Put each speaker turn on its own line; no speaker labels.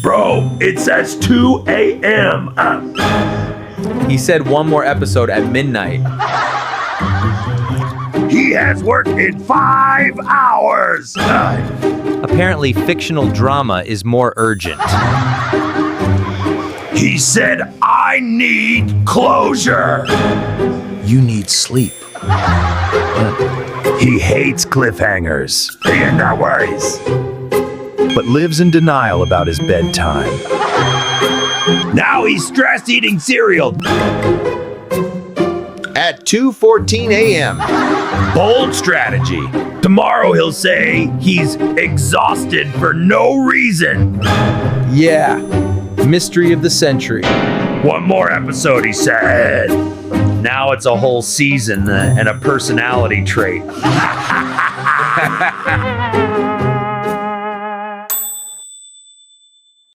Bro, it says 2 a.m.
He said one more episode at midnight.
He has worked in 5 hours.
Apparently, fictional drama is more urgent.
He said, I need closure.
You need sleep.
He hates cliffhangers. He ain't got worries.
But lives in denial about his bedtime.
Now he's stressed eating cereal.
At 2:14 a.m.
Bold strategy. Tomorrow he'll say he's exhausted for no reason.
Yeah, mystery of the century.
One more episode, he said. Now it's a whole season and a personality trait.